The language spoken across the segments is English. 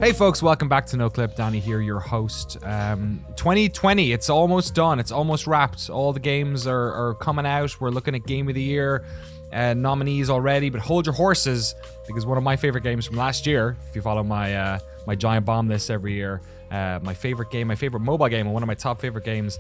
Hey folks, welcome back to Noclip. Danny here, your host. 2020, it's almost done. It's almost wrapped. All the games are coming out. We're looking at Game of the Year nominees already, but hold your horses, because one of my favorite games from last year, if you follow my my Giant Bomb list every year, my favorite game, my favorite mobile game, and one of my top favorite games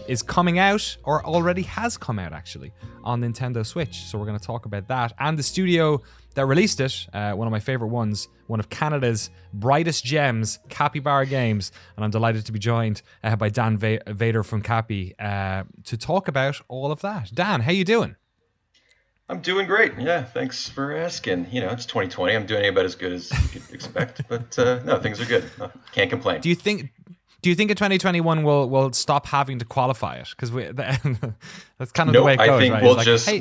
is coming out, or already has come out actually, on Nintendo Switch. So we're going to talk about that and the studio that released it, one of my favorite ones, one of Canada's brightest gems, Capybara Games, and I'm delighted to be joined by Dan Vader from Capy to talk about all of that. Dan, how you doing? I'm doing great. Yeah, thanks for asking. You know, it's 2020. I'm doing about as good as you could expect, but no, things are good. No, can't complain. Do you think in 2021 we'll stop having to qualify it? Because that's kind of the way it goes, I think right?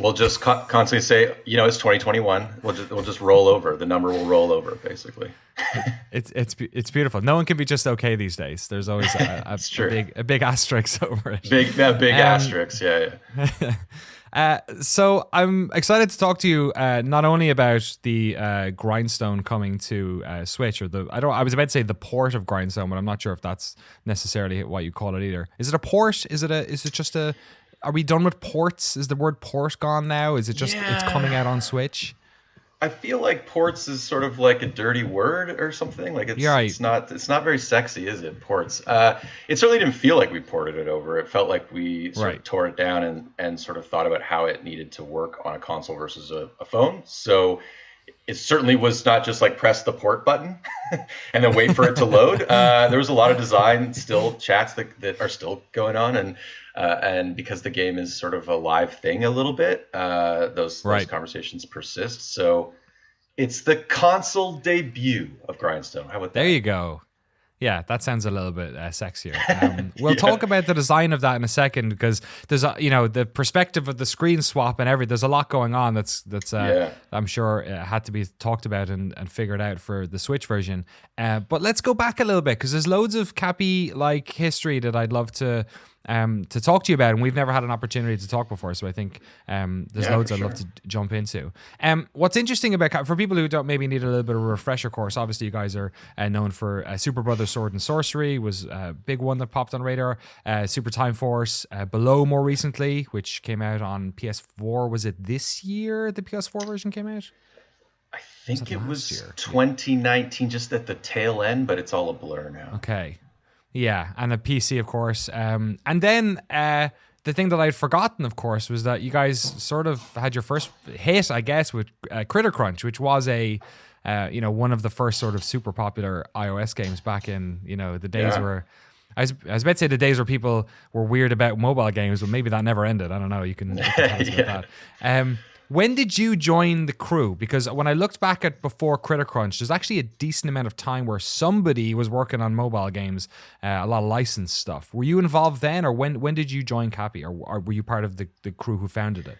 we'll just constantly say, you know, it's 2021. We'll just roll over. The number will roll over, basically. It's beautiful. No one can be just okay these days. There's always a big asterisk over it. Big asterisk. Yeah. So I'm excited to talk to you not only about the Grindstone coming to Switch, or I was about to say the port of Grindstone, but I'm not sure if that's necessarily what you call it either. Is it a port? Is it just a? Are we done with ports? Is the word port gone now? Is it just it's coming out on Switch? I feel like ports is sort of like a dirty word or something. Like it's not very sexy, is it? Ports. It certainly didn't feel like we ported it over. It felt like we sort of tore it down and sort of thought about how it needed to work on a console versus a phone. So it certainly was not just like press the port button and then wait for it to load. There was a lot of design chats that are still going on, and because the game is sort of a live thing a little bit, those conversations persist. So it's the console debut of Grindstone. How about that? There you go. Yeah, that sounds a little bit sexier. We'll talk about the design of that in a second, because there's the perspective of the screen swap and everything. There's a lot going on that's I'm sure had to be talked about and figured out for the Switch version. But let's go back a little bit, because there's loads of Capy like history that I'd love to talk to you about, and we've never had an opportunity to talk before, so I think there's loads I'd love to jump into. What's interesting about for people who don't maybe need a little bit of a refresher course, obviously you guys are known for Superbrothers Sword and Sworcery was a big one that popped on radar. Super Time Force, Below more recently, which came out on PS4. Was it this year the PS4 version came out? I think it was 2019, just at the tail end, but it's all a blur now. Okay. Yeah, and a PC, of course. And then the thing that I'd forgotten, of course, was that you guys sort of had your first hit, I guess, with Critter Crunch, which was one of the first sort of super popular iOS games back in, the days where... I was about to say the days where people were weird about mobile games, but maybe that never ended. I don't know. You can tell us about that. When did you join the crew? Because when I looked back at before Critter Crunch, there's actually a decent amount of time where somebody was working on mobile games, a lot of licensed stuff. Were you involved then, or when did you join Capy, or were you part of the crew who founded it?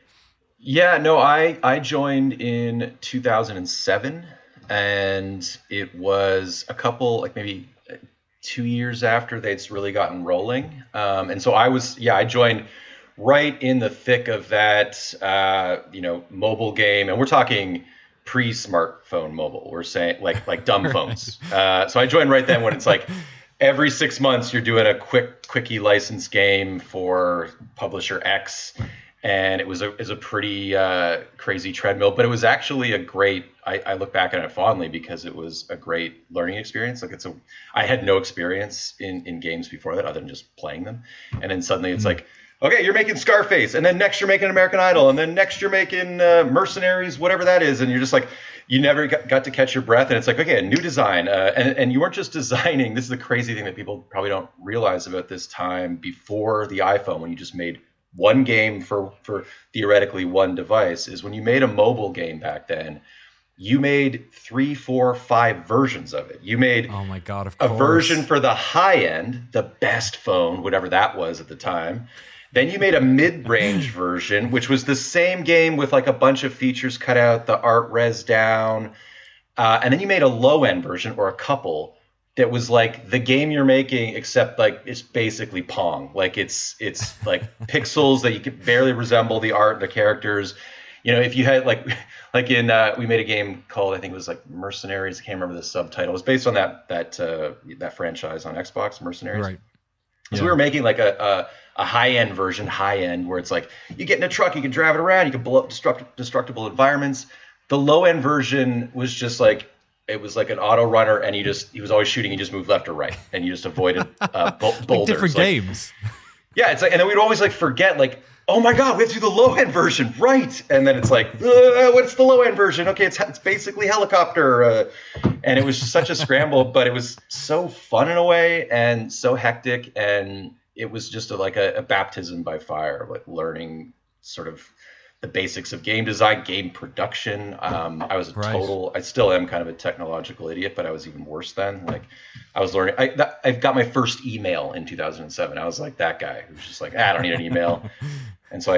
Yeah, no, I joined in 2007, and it was a couple, like maybe 2 years after they'd really gotten rolling. And so I joined right in the thick of that, mobile game, and we're talking pre-smartphone mobile. We're saying like dumb phones. So I joined right then when it's like every 6 months you're doing a quickie license game for publisher X, and it was a pretty crazy treadmill, but it was actually a great. I look back on it fondly because it was a great learning experience. I had no experience in games before that other than just playing them, and then suddenly it's like, okay, you're making Scarface, and then next you're making American Idol, and then next you're making Mercenaries, whatever that is, and you're just like, you never got to catch your breath, and it's like, okay, a new design, and you weren't just designing. This is the crazy thing that people probably don't realize about this time before the iPhone, when you just made one game for theoretically one device, is when you made a mobile game back then, you made 3, 4, 5 versions of it. You made a version for the high end, the best phone, whatever that was at the time. Then you made a mid-range version, which was the same game with like a bunch of features cut out, the art res down. And then you made a low-end version, or a couple, that was like the game you're making, except like it's basically Pong. Like it's like pixels that you can barely resemble the art, the characters. if you had like in we made a game called, I think it was like Mercenaries. I can't remember the subtitle. It was based on that franchise on Xbox, Mercenaries. Right. So we were making like a high-end version, where it's like you get in a truck, you can drive it around, you can blow up destructible environments. The low-end version was just like, it was like an auto runner, and he was always shooting. You just moved left or right, and you just avoided boulders. Like different games. Yeah, it's like, and then we'd always like forget, like, oh my god, we have to do the low-end version, right? And then it's like, what's the low-end version? Okay, it's basically helicopter, and it was such a scramble, but it was so fun in a way, and so hectic, and it was just like a baptism by fire, like learning sort of the basics of game design, game production. I was I still am kind of a technological idiot, but I was even worse then. Like, I was learning. I got my first email in 2007. I was like that guy who's just like, I don't need an email. And so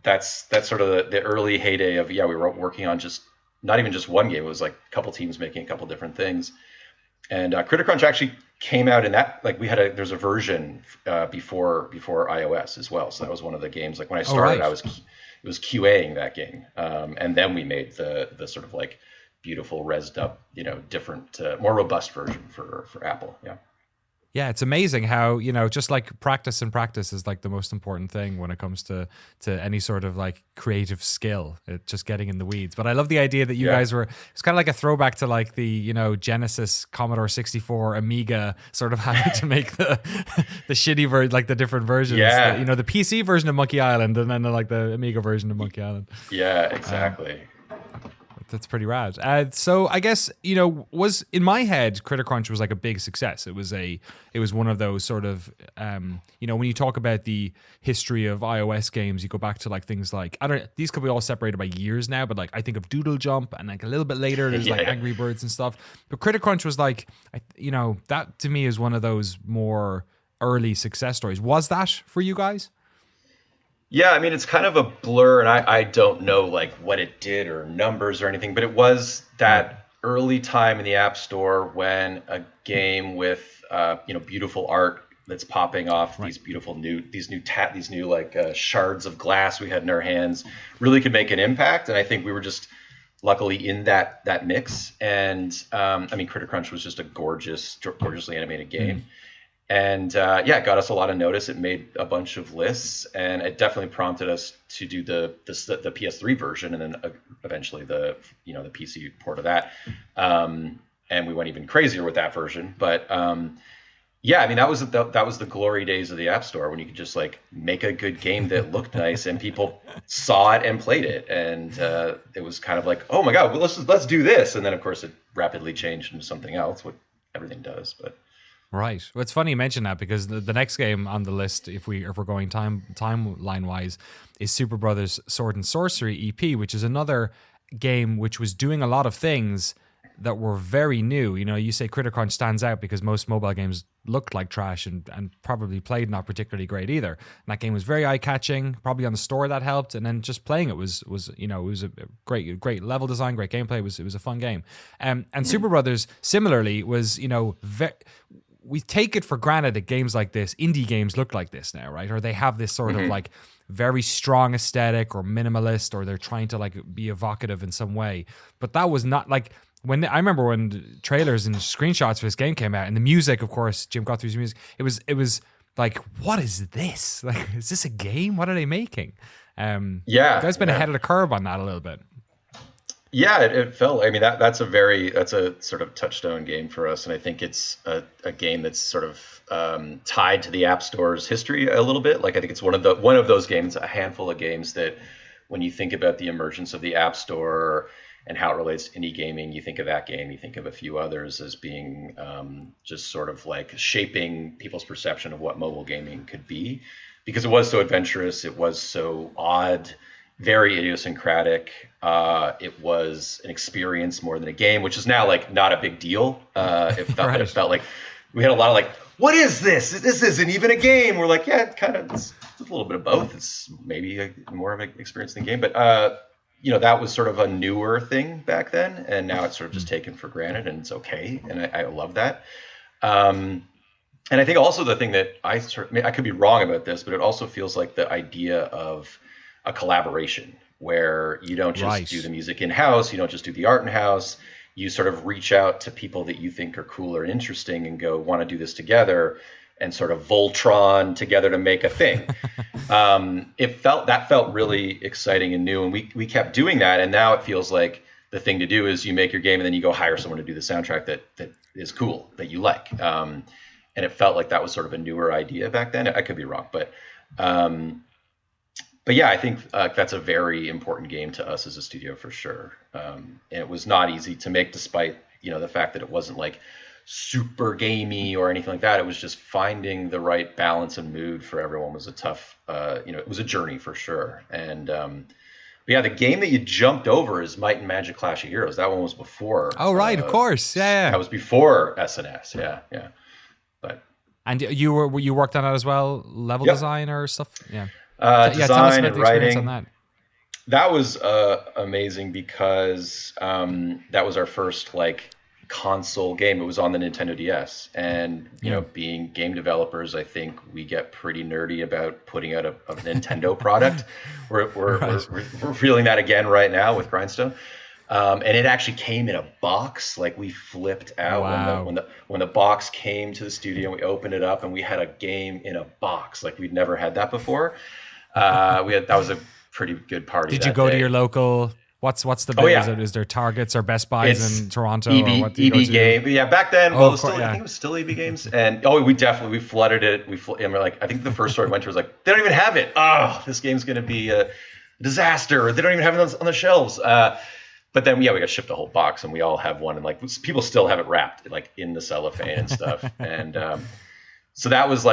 that's sort of the early heyday of, we were working on just not even just one game. It was like a couple teams making a couple different things. And Critter Crunch actually came out in that, like, there's a version before iOS as well. So that was one of the games, like when I started, it was QAing that game. And then we made the sort of like beautiful resed up, different, more robust version for Apple. Yeah. Yeah, it's amazing how, just like practice is like the most important thing when it comes to any sort of like creative skill, just getting in the weeds. But I love the idea that you guys it's kind of like a throwback to like the, Genesis, Commodore 64, Amiga sort of having to make the shitty version, like the different versions. Yeah. The PC version of Monkey Island and then like the Amiga version of Monkey Island. Yeah, exactly. That's pretty rad. So I guess, was in my head, Critter Crunch was like a big success. It was one of those sort of, when you talk about the history of iOS games, you go back to like things like, these could be all separated by years now, but like I think of Doodle Jump, and like a little bit later there's like Angry Birds and stuff. But Critter Crunch was like, that to me is one of those more early success stories. Was that for you guys? Yeah, I mean, it's kind of a blur, and I don't know like what it did or numbers or anything, but it was that early time in the App Store when a game with beautiful art that's popping off, these beautiful new shards of glass we had in our hands really could make an impact, and I think we were just luckily in that mix. And Critter Crunch was just a gorgeously animated game. And it got us a lot of notice. It made a bunch of lists, and it definitely prompted us to do the PS3 version, and then eventually the PC port of that. And we went even crazier with that version. But that was the glory days of the App Store, when you could just like make a good game that looked nice, and people saw it and played it, and it was kind of like, oh my god, well, let's do this. And then of course it rapidly changed into something else, what everything does, but. Right. Well, it's funny you mention that, because the next game on the list, if we're going timeline wise, is Superbrothers Sword and Sworcery EP, which is another game which was doing a lot of things that were very new. You say Critter Crunch stands out because most mobile games looked like trash and probably played not particularly great either. And that game was very eye catching. Probably on the store that helped, and then just playing it was it was a great level design, great gameplay. It was a fun game. And Superbrothers similarly was we take it for granted that games like this, indie games, look like this now, right? Or they have this sort of like very strong aesthetic or minimalist, or they're trying to like be evocative in some way. But that was not like I remember when trailers and screenshots for this game came out, and the music, of course, Jim Guthrie's music, it was like, what is this? Like, is this a game? What are they making? You guys been ahead of the curve on that a little bit. Yeah, it felt. I mean, that's a sort of touchstone game for us, and I think it's a game that's sort of tied to the App Store's history a little bit. Like, I think it's one of those games, a handful of games that, when you think about the emergence of the App Store and how it relates to indie gaming, you think of that game, you think of a few others as being just sort of like shaping people's perception of what mobile gaming could be, because it was so adventurous, it was so odd, very idiosyncratic. It was an experience more than a game, which is now like not a big deal. It felt like we had a lot of like, what is this? This isn't even a game. We're like, yeah, it's a little bit of both. It's maybe more of an experience than a game, but that was sort of a newer thing back then, and now it's sort of just taken for granted, and it's okay, and I love that. And I think also the thing that I could be wrong about this, but it also feels like the idea of a collaboration where you don't just Right. do the music in-house, you don't just do the art in-house, you sort of reach out to people that you think are cool or interesting and go, want to do this together, and sort of Voltron together to make a thing. That felt really exciting and new, and we kept doing that, and now it feels like the thing to do is you make your game and then you go hire someone to do the soundtrack that is cool, that you like. And it felt like that was sort of a newer idea back then. I could be wrong, but yeah, I think that's a very important game to us as a studio for sure. And it was not easy to make, despite the fact that it wasn't like super gamey or anything like that. It was just finding the right balance and mood for everyone was a tough, it was a journey for sure. And but yeah, the game that you jumped over is Might and Magic Clash of Heroes. That one was before. Oh, right, of course, yeah. That was before SNS, yeah. But and you worked on that as well, level design or stuff, yeah. Design and writing. On that was amazing because that was our first console game. It was on the Nintendo DS, and being game developers, I think we get pretty nerdy about putting out a Nintendo product. We're feeling that again right now with Grindstone. And it actually came in a box. We flipped out. Wow. when the box came to the studio, and we opened it up and we had a game in a box. We'd never had that before. That was a pretty good party. Did you go to your local? What's the big? Is there Targets or Best Buys in Toronto? EB, or what do you EB Game. Yeah, back then, I think it was still EB Games. And we flooded it. And we're I think the first store we went to was they don't even have it. Oh, this game's going to be a disaster. They don't even have it on the shelves. But then, we got shipped a whole box, and we all have one. And people still have it wrapped in the cellophane and stuff. And so that was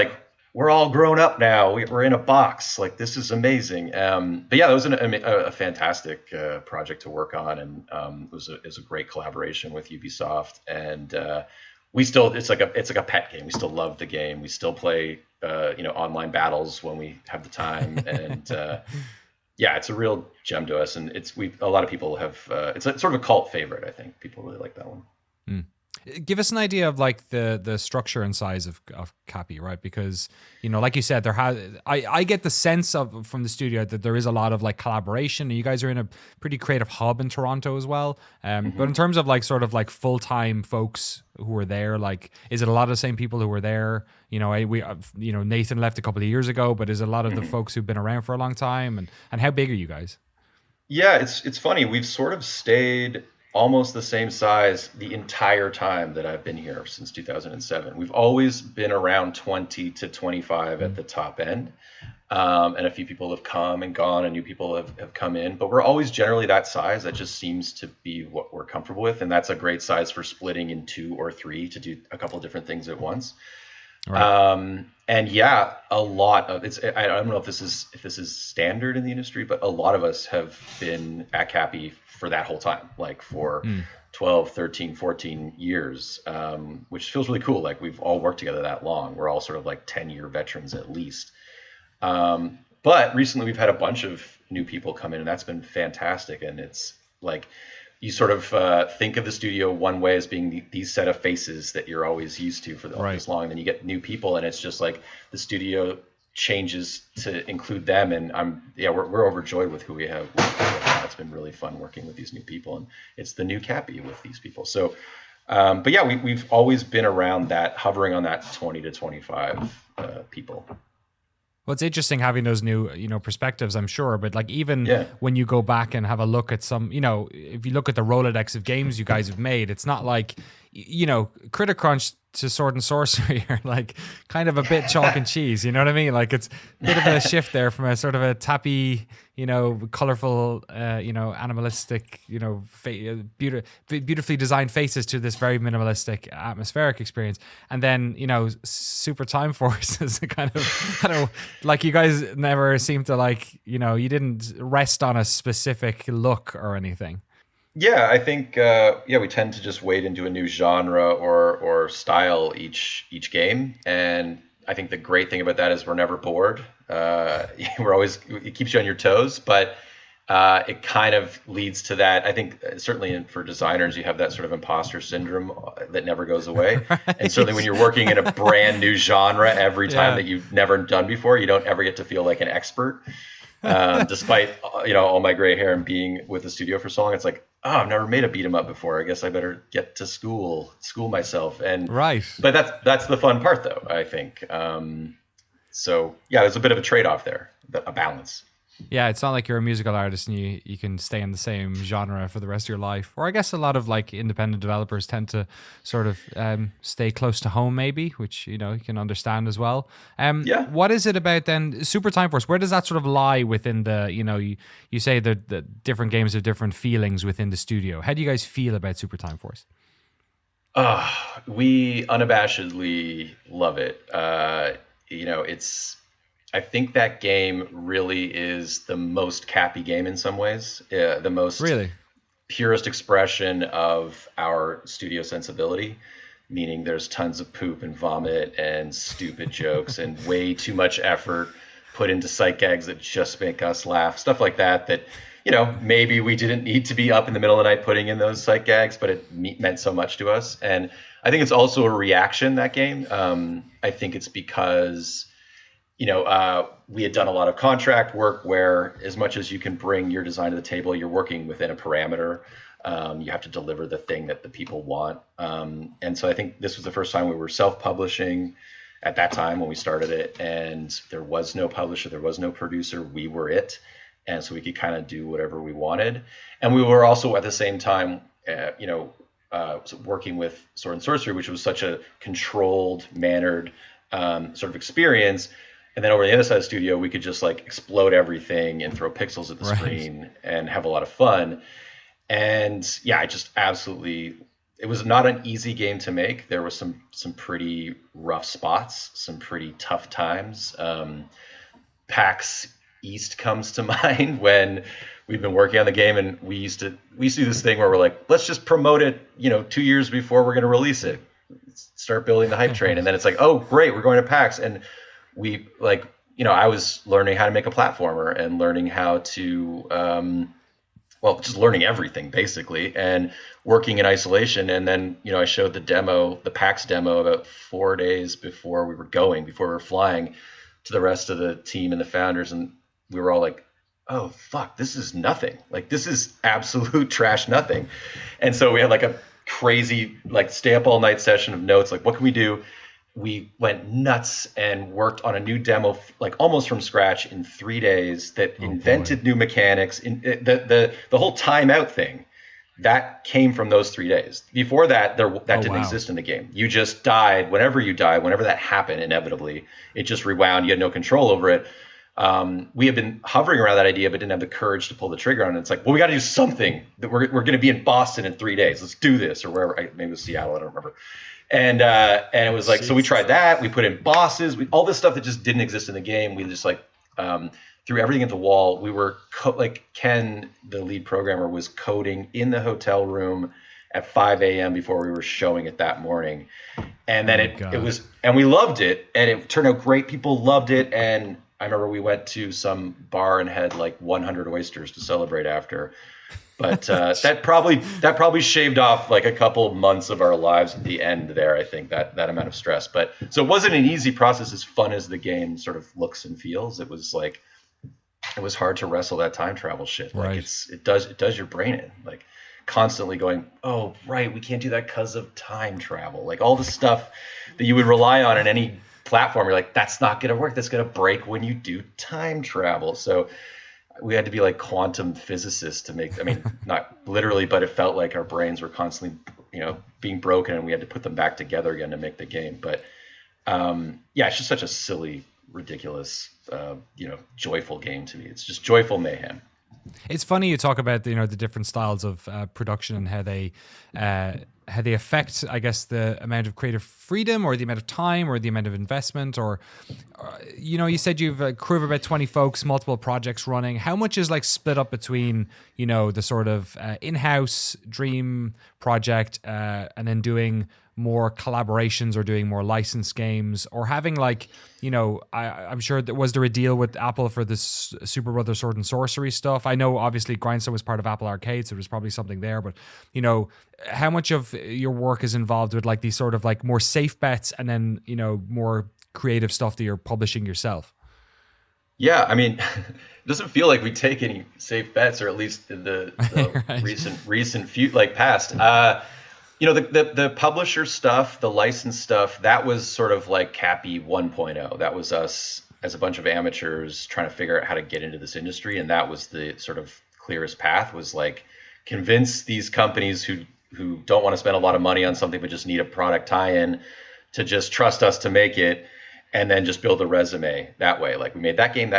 we're all grown up now. We're in a box. This is amazing. But yeah, that was a fantastic project to work on, and it was a great collaboration with Ubisoft. And we still, it's like a pet game. We still love the game. We still play online battles when we have the time. And yeah, it's a real gem to us. And a lot of people have. It's sort of a cult favorite. I think people really like that one. Mm. Give us an idea of the structure and size of Capy, right? Because like you said, I get the sense from the studio that there is a lot of collaboration, and you guys are in a pretty creative hub in Toronto as well. But in terms of full time folks who are there, is it a lot of the same people who were there? Nathan left a couple of years ago, but is it a lot of the folks who've been around for a long time? And how big are you guys? Yeah, it's funny. We've sort of stayed almost the same size the entire time that I've been here since 2007. We've always been around 20 to 25 at the top end. And a few people have come and gone, and new people have come in, but we're always generally that size. That just seems to be what we're comfortable with. And that's a great size for splitting in 2 or 3 to do a couple of different things at once. Right. And yeah, a lot of I don't know if this is standard in the industry, but a lot of us have been at Capy for that whole time, for 12, 13, 14 years, which feels really cool. We've all worked together that long. We're all sort of 10-year veterans at least. But recently we've had a bunch of new people come in, and that's been fantastic. And it's you sort of think of the studio one way as being these set of faces that you're always used to for this long, and then you get new people, and it's just the studio changes to include them. And we're overjoyed with who we have. It's been really fun working with these new people, and it's the new Capy with these people. So, but yeah, we've always been around that, hovering on that 20 to 25 people. Well, it's interesting having those new, perspectives, I'm sure. But even when you go back and have a look at some, if you look at the Rolodex of games you guys have made, it's not Critter Crunch to Sword and Sworcery are kind of a bit chalk and cheese. You know what I mean? It's a bit of a shift there from a sort of a tappy, colorful, animalistic, beautifully designed faces to this very minimalistic atmospheric experience. And then, Super Time Force is a kind of, I don't know, you guys never seem to you didn't rest on a specific look or anything. Yeah, I think we tend to just wade into a new genre or style each game, and I think the great thing about that is we're never bored. It keeps you on your toes, but it kind of leads to that. I think certainly for designers, you have that sort of imposter syndrome that never goes away, right. And certainly when you're working in a brand new genre every time that you've never done before, you don't ever get to feel like an expert. Despite all my gray hair and being with the studio for so long. It's like, oh, I've never made a beat 'em up before. I guess I better get to school myself. And Right. but that's the fun part, though, I think. So yeah, there's a bit of a trade-off there, a balance. Yeah, it's not like you're a musical artist and you can stay in the same genre for the rest of your life. Or I guess a lot of like independent developers tend to sort of stay close to home, maybe, which you can understand as well. Yeah. What is it about then Super Time Force? Where does that sort of lie within the you say the different games have different feelings within the studio. How do you guys feel about Super Time Force? We unabashedly love it. I think that game really is the most Capy game in some ways. The most really purest expression of our studio sensibility, meaning there's tons of poop and vomit and stupid jokes and way too much effort put into sight gags that just make us laugh. Stuff like that, maybe we didn't need to be up in the middle of the night putting in those sight gags, but it meant so much to us. And I think it's also a reaction, that game. I think it's because we had done a lot of contract work where as much as you can bring your design to the table, you're working within a parameter. You have to deliver the thing that the people want. And so I think this was the first time we were self-publishing at that time when we started it. And there was no publisher, there was no producer. We were it. And so we could kind of do whatever we wanted. And we were also at the same time, working with Sword and Sworcery, which was such a controlled, mannered sort of experience. And then over the other side of the studio, we could just like explode everything and throw pixels at the screen and have a lot of fun. And yeah, it was not an easy game to make. There were some pretty rough spots, some pretty tough times. PAX East comes to mind when we've been working on the game, and we used to do this thing where we're like, let's just promote it, 2 years before we're going to release it. Start building the hype train. And then it's like, oh, great, we're going to PAX. And we I was learning how to make a platformer and learning how to, just learning everything basically and working in isolation. And then, I showed the PAX demo about 4 days before we were flying to the rest of the team and the founders. And we were all like, oh, fuck, this is nothing. Like, this is absolute trash nothing. And so we had like a crazy, stay up all night session of notes. Like, what can we do? We went nuts and worked on a new demo, almost from scratch in 3 days that invented new mechanics. The whole timeout thing, that came from those 3 days. Before that, that didn't exist in the game. You just died. Whenever that happened, inevitably, it just rewound. You had no control over it. We had been hovering around that idea, but didn't have the courage to pull the trigger on it. It's like, well, we got to do something. That we're going to be in Boston in 3 days. Let's do this, or wherever. Maybe it was Seattle. I don't remember. And it was like, so we tried that. We put in bosses, all this stuff that just didn't exist in the game. We just threw everything at the wall. We were Ken, the lead programmer, was coding in the hotel room at 5 a.m. before we were showing it that morning. And then it was, and we loved it, and it turned out great. People loved it. And I remember we went to some bar and had 100 oysters to celebrate after. But that probably shaved off a couple of months of our lives at the end there. I think that amount of stress. But so it wasn't an easy process, as fun as the game sort of looks and feels. It was it was hard to wrestle that time travel shit. Right. It does your brain in, constantly going, oh right, we can't do that because of time travel. All the stuff that you would rely on in any platform, you're like, that's not gonna work. That's gonna break when you do time travel. So we had to be quantum physicists to make, not literally, but it felt like our brains were constantly, being broken, and we had to put them back together again to make the game. But it's just such a silly, ridiculous, joyful game to me. It's just joyful mayhem. It's funny you talk about the different styles of production and how they affect, I guess, the amount of creative freedom or the amount of time or the amount of investment, or you said you've a crew of about 20 folks, multiple projects running. How much is split up between the sort of in-house dream project and then doing more collaborations or doing more licensed games, or having I'm sure was there a deal with Apple for this Superbrothers Sword and Sworcery stuff? I know obviously Grindstone was part of Apple Arcade, so there's probably something there, but how much of your work is involved with these sort of more safe bets and then more creative stuff that you're publishing yourself? Yeah, doesn't feel like we take any safe bets, or at least in the Right. recent few past. The publisher stuff, the license stuff, that was sort of like Capy 1.0. That was us as a bunch of amateurs trying to figure out how to get into this industry, and that was the sort of clearest path, was like convince these companies who don't want to spend a lot of money on something but just need a product tie-in to just trust us to make it, and then just build a resume that way. Like, we made that game.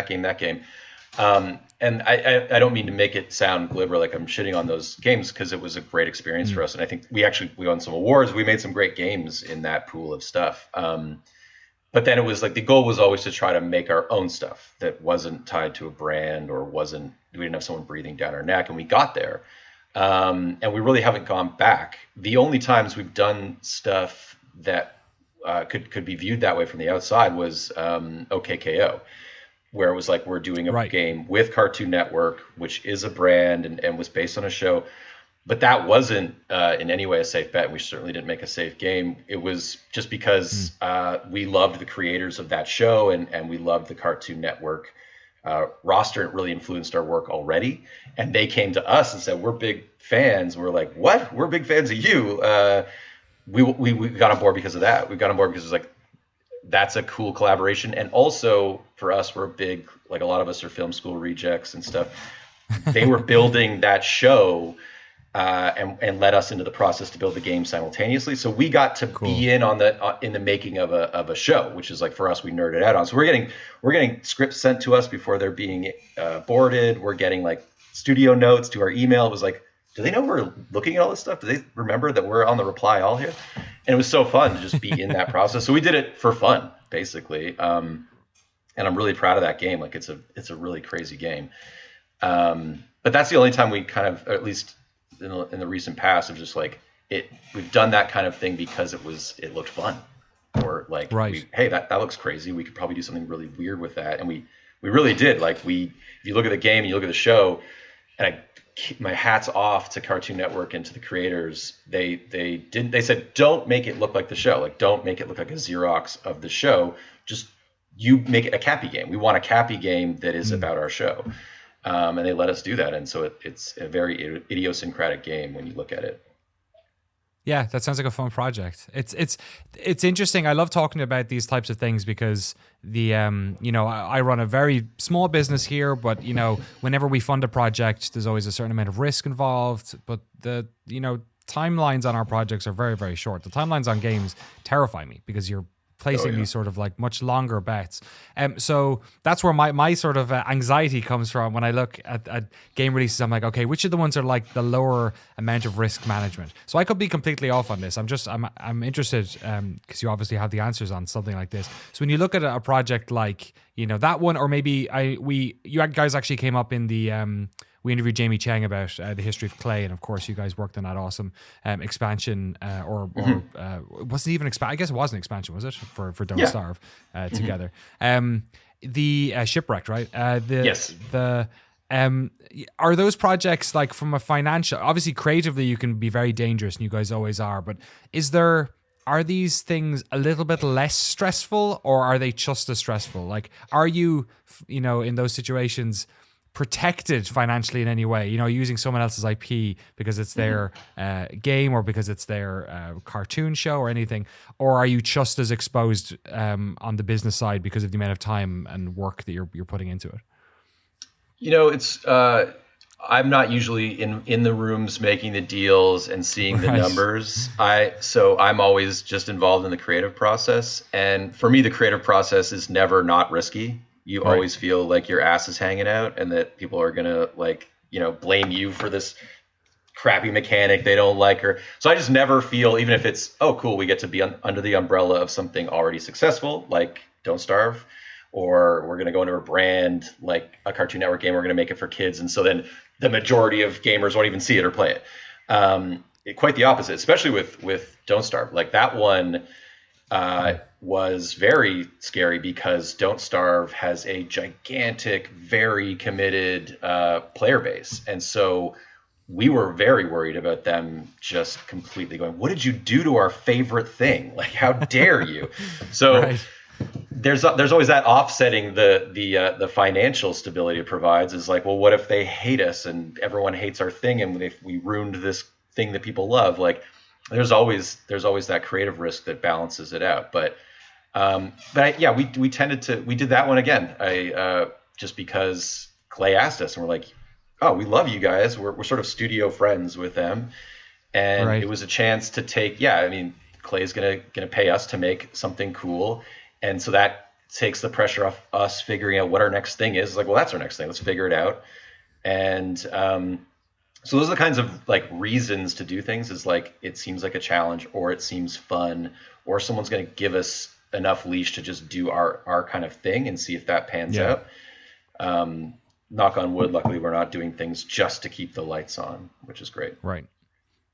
And I don't mean to make it sound glib or like I'm shitting on those games, because it was a great experience for us. And I think we won some awards. We made some great games in that pool of stuff. But then it was like, the goal was always to try to make our own stuff that wasn't tied to a brand, or we didn't have someone breathing down our neck. And we got there. And we really haven't gone back. The only times we've done stuff that could be viewed that way from the outside was OKKO, where it was like, we're doing a game with Cartoon Network, which is a brand and was based on a show. But that wasn't in any way a safe bet. We certainly didn't make a safe game. It was just because we loved the creators of that show, and we loved the Cartoon Network roster. It really influenced our work already. And they came to us and said, we're big fans. We're like, what? We're big fans of you. We got on board because of that. We got on board because it was like, that's a cool collaboration. And also for us, we're big, like a lot of us are film school rejects and stuff. They were building that show and led us into the process to build the game simultaneously. So we got to be in on in the making of a show, which is like, for us, we nerded out on. So we're getting scripts sent to us before they're being boarded. We're getting like studio notes to our email. It was like, do they know we're looking at all this stuff? Do they remember that we're on the reply all here? And it was so fun to just be in that process. So we did it for fun, basically. And I'm really proud of that game. Like, it's a really crazy game. But that's the only time we kind of, or at least in the recent past, of just like we've done that kind of thing because it looked fun, or like, hey, that looks crazy. We could probably do something really weird with that. And we really did. Like, if you look at the game and you look at the show, and my hat's off to Cartoon Network and to the creators. They said, don't make it look like the show. Like, don't make it look like a Xerox of the show. Just, you make it a Capy game. We want a Capy game that is about our show. And they let us do that. And so it's a very idiosyncratic game when you look at it. Yeah, that sounds like a fun project. It's interesting. I love talking about these types of things because I run a very small business here, but whenever we fund a project, there's always a certain amount of risk involved. But the timelines on our projects are very, very short. The timelines on games terrify me because you're placing these sort of like much longer bets. So that's where my sort of anxiety comes from when I look at game releases. I'm like, okay, which of the ones are like the lower amount of risk management? So I could be completely off on this. I'm interested because you obviously have the answers on something like this. So when you look at a project like, that one, or maybe you guys actually came up in the, we interviewed Jamie Chang about the history of Clay, and of course you guys worked on that awesome expansion, or it wasn't even I guess it was an expansion, was it, for Don't Starve together? The Shipwrecked, right? Yes. Are those projects, like, from a financial, obviously creatively you can be very dangerous, and you guys always are, but are these things a little bit less stressful, or are they just as stressful? Like, are you, in those situations, protected financially in any way, using someone else's IP because it's their game, or because it's their cartoon show or anything? Or are you just as exposed on the business side because of the amount of time and work that you're putting into it? It's I'm not usually in the rooms making the deals and seeing the numbers. So I'm always just involved in the creative process. And for me, the creative process is never not risky. You always feel like your ass is hanging out, and that people are gonna blame you for this crappy mechanic they don't like. Or so I just never feel, even if it's, oh cool, we get to be under the umbrella of something already successful like Don't Starve, or we're gonna go into a brand like a Cartoon Network game, we're gonna make it for kids, and so then the majority of gamers won't even see it or play it. Quite the opposite, especially with Don't Starve. Like, that one was very scary because Don't Starve has a gigantic, very committed player base. And so we were very worried about them just completely going, what did you do to our favorite thing? Like, how dare you? So there's always that offsetting the financial stability it provides is like, well, what if they hate us and everyone hates our thing and if we ruined this thing that people love? Like, there's always that creative risk that balances it out. But we did that one again. Just because Clay asked us, and we're like, oh, we love you guys. We're sort of studio friends with them, and It was a chance to take. Yeah, I mean, Clay's gonna pay us to make something cool. And so that takes the pressure off us figuring out what our next thing is. It's like, well, that's our next thing. Let's figure it out. And so those are the kinds of like reasons to do things, is like, it seems like a challenge, or it seems fun, or someone's going to give us enough leash to just do our kind of thing and see if that pans out. Knock on wood, luckily we're not doing things just to keep the lights on, which is great. Right.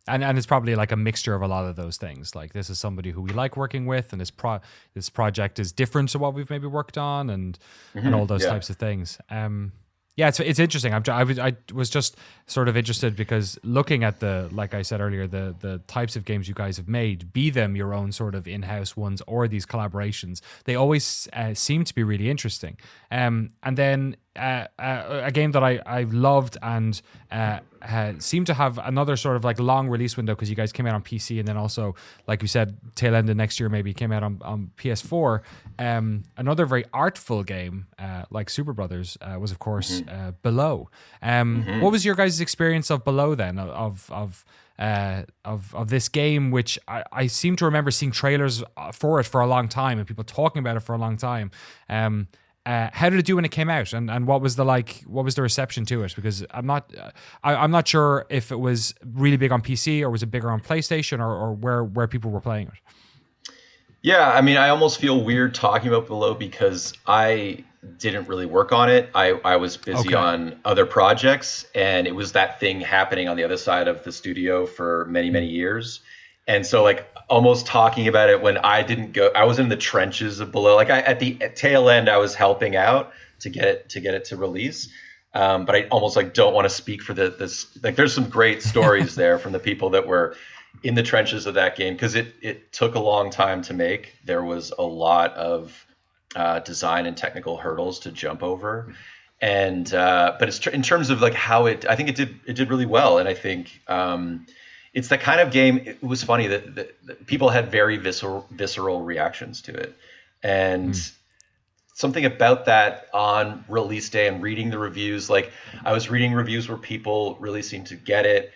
And it's probably like a mixture of a lot of those things. Like, this is somebody who we like working with, and this project is different to what we've maybe worked on, and all those types of things. It's interesting. I was just sort of interested because looking at like I said earlier, the types of games you guys have made, be them your own sort of in-house ones or these collaborations, they always seem to be really interesting. And then a game that I loved and seemed to have another sort of like long release window, because you guys came out on PC and then also, like you said, tail end of next year maybe came out on PS4. Another very artful game like Superbrothers was of course Below. What was your guys' experience of Below then, of this game, which I seem to remember seeing trailers for it for a long time and people talking about it for a long time. How did it do when it came out, and what was the reception to it? Because I'm not sure if it was really big on PC or was it bigger on PlayStation, or where people were playing it. Yeah, I mean, I almost feel weird talking about Below because I didn't really work on it. I was busy on other projects, and it was that thing happening on the other side of the studio for many, many years. And so like almost talking about it when I didn't go, I was in the trenches of Below. Like at the tail end, I was helping out to get it to release. But I almost like don't want to speak for this. Like, there's some great stories there from the people that were in the trenches of that game, because it took a long time to make. There was a lot of design and technical hurdles to jump over. And but it's in terms of like how I think it did really well. And I think it's the kind of game. It was funny that people had very visceral reactions to it, and something about that on release day and reading the reviews. Like, I was reading reviews where people really seemed to get it,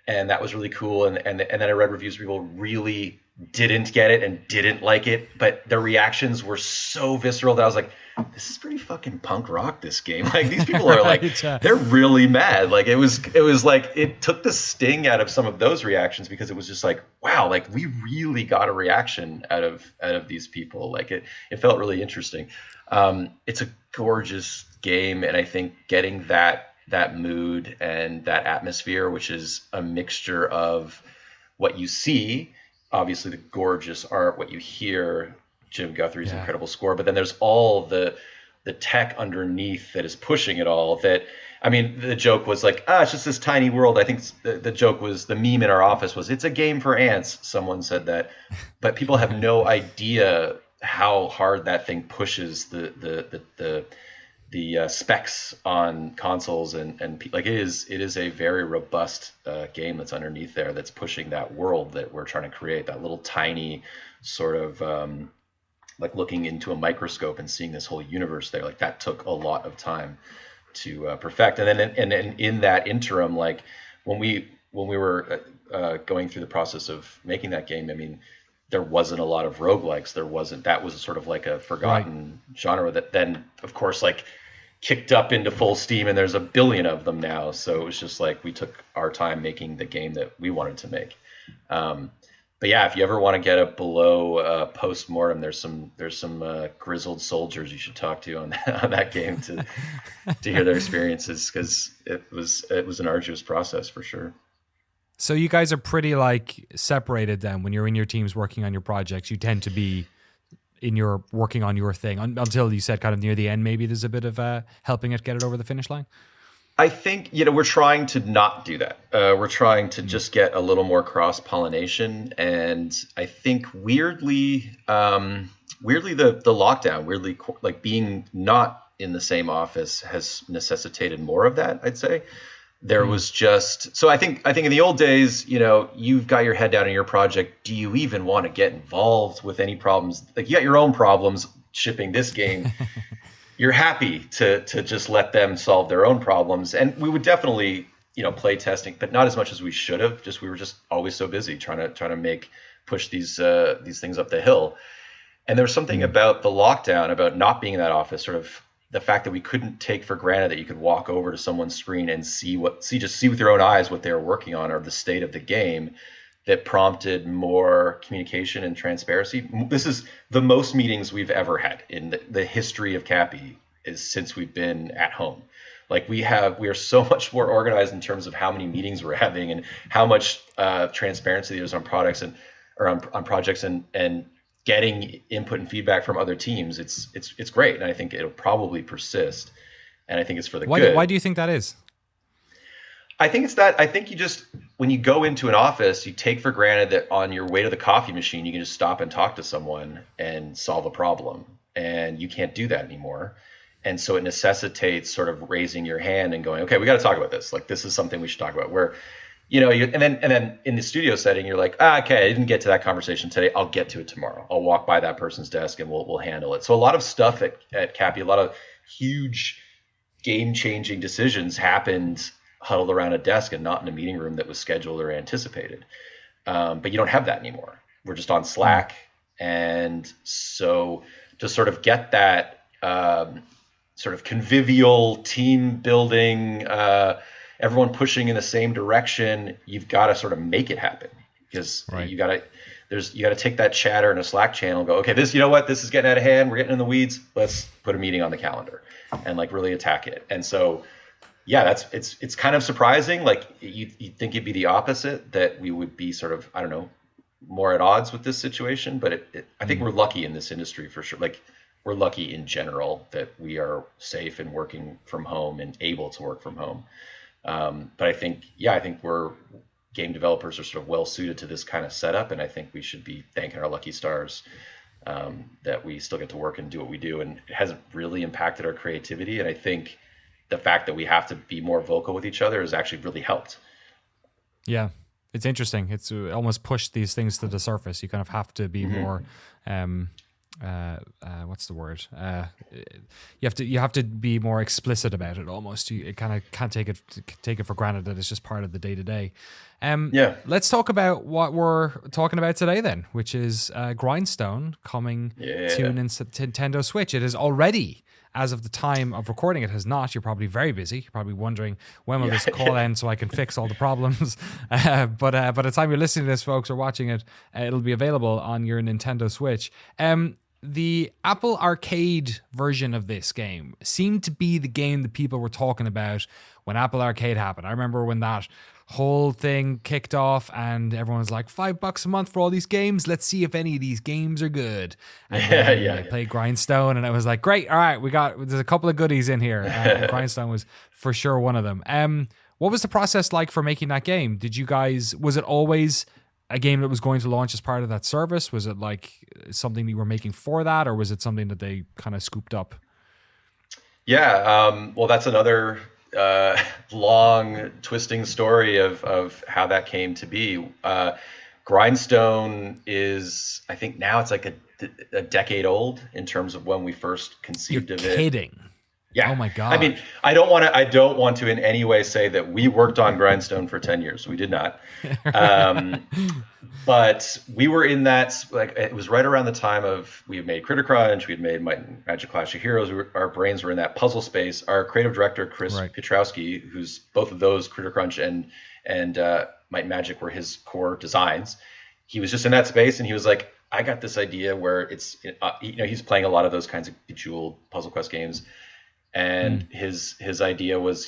and that was really cool. And then I read reviews where people really didn't get it and didn't like it, but their reactions were so visceral that I was like, this is pretty fucking punk rock, this game. Like, these people are like, they're really mad. Like, it was like, it took the sting out of some of those reactions, because it was just like, wow, like, we really got a reaction out of these people. Like, it felt really interesting. It's a gorgeous game, and I think getting that mood and that atmosphere, which is a mixture of what you see, obviously the gorgeous art, what you hear, Jim Guthrie's incredible score, but then there's all the tech underneath that is pushing it all. That, I mean, the joke was like, it's just this tiny world. I think the joke was, the meme in our office was, it's a game for ants. Someone said that, but people have no idea how hard that thing pushes the specs on consoles, and like, it is a very robust game that's underneath there, that's pushing that world that we're trying to create, that little tiny sort of like looking into a microscope and seeing this whole universe there. Like, that took a lot of time to perfect. And then in that interim, like when we were going through the process of making that game, I mean, there wasn't a lot of roguelikes. That was sort of like a forgotten genre that then, of course, like kicked up into full steam, and there's a billion of them now. So it was just like, we took our time making the game that we wanted to make. But yeah, if you ever want to get a Below post-mortem, there's some grizzled soldiers you should talk to on that game to hear their experiences, because it was an arduous process for sure. So you guys are pretty like separated then. When you're in your teams working on your projects, you tend to be working on your thing until you said kind of near the end, maybe there's a bit of helping it get it over the finish line. I think, we're trying to not do that. We're trying to just get a little more cross-pollination. And I think weirdly, weirdly the lockdown, weirdly like being not in the same office has necessitated more of that, I'd say. There was just, so I think in the old days, you know, you've got your head down in your project. Do you even want to get involved with any problems? Like, you got your own problems shipping this game. You're happy to just let them solve their own problems. And we would definitely, you know, play testing, but not as much as we should have. We were just always so busy trying to push these things up the hill. And there was something about the lockdown, about not being in that office, sort of the fact that we couldn't take for granted that you could walk over to someone's screen and see with your own eyes what they were working on or the state of the game, that prompted more communication and transparency. This is the most meetings we've ever had in the history of Capy is since we've been at home. Like we are so much more organized in terms of how many meetings we're having and how much transparency there's on products on projects and getting input and feedback from other teams. It's great, and I think it'll probably persist, and I think it's for the good. Why do you think that is? I think you just, when you go into an office, you take for granted that on your way to the coffee machine, you can just stop and talk to someone and solve a problem, and you can't do that anymore. And so it necessitates sort of raising your hand and going, okay, we got to talk about this. Like, this is something we should talk about. Where, you know, and then in the studio setting, you're like, okay, I didn't get to that conversation today. I'll get to it tomorrow. I'll walk by that person's desk and we'll handle it. So a lot of stuff at Capy, a lot of huge game-changing decisions happened huddled around a desk and not in a meeting room that was scheduled or anticipated. But you don't have that anymore. We're just on Slack. And so to sort of get that sort of convivial team building, everyone pushing in the same direction, you've got to sort of make it happen, because you got to take that chatter in a Slack channel and go, okay, you know what, this is getting out of hand. We're getting in the weeds. Let's put a meeting on the calendar and like really attack it. And so, yeah, it's kind of surprising. Like you'd think it'd be the opposite, that we would be sort of, I don't know, more at odds with this situation. But I think we're lucky in this industry for sure. Like, we're lucky in general that we are safe and working from home and able to work from home. But I think we're game developers are sort of well suited to this kind of setup, and I think we should be thanking our lucky stars that we still get to work and do what we do, and it hasn't really impacted our creativity. And I think the fact that we have to be more vocal with each other has actually really helped. Yeah, it's interesting. It's almost pushed these things to the surface. You kind of have to be more. What's the word? You have to be more explicit about it. Almost, you kind of can't take it for granted that it's just part of the day to day. Let's talk about what we're talking about today then, which is Grindstone coming to Nintendo Switch. It is already, as of the time of recording, it has not. You're probably very busy. You're probably wondering, when will this call end so I can fix all the problems? But by the time you're listening to this, folks, or watching it, it'll be available on your Nintendo Switch. The Apple Arcade version of this game seemed to be the game that people were talking about when Apple Arcade happened. I remember when that whole thing kicked off and everyone was like, $5 a month for all these games. Let's see if any of these games are good. And I played Grindstone and I was like, great. All right, there's a couple of goodies in here. Grindstone was for sure one of them. What was the process like for making that game? Was it always a game that was going to launch as part of that service? Was it like something you were making for that, or was it something that they kind of scooped up? Yeah, well, that's another long twisting story of how that came to be. Grindstone is, I think now it's like a decade old in terms of when we first conceived of it. You're kidding. Yeah. Oh my God. I mean, I don't want to in any way say that we worked on Grindstone for 10 years. We did not. But we were in that, like, it was right around the time of, we had made Critter Crunch, we had made Might and Magic Clash of Heroes. Our brains were in that puzzle space. Our creative director, Chris Piotrowski, who's both of those, Critter Crunch and Might and Magic, were his core designs. He was just in that space and he was like, I got this idea where it's, he's playing a lot of those kinds of Bejeweled Puzzle Quest games. And his idea was,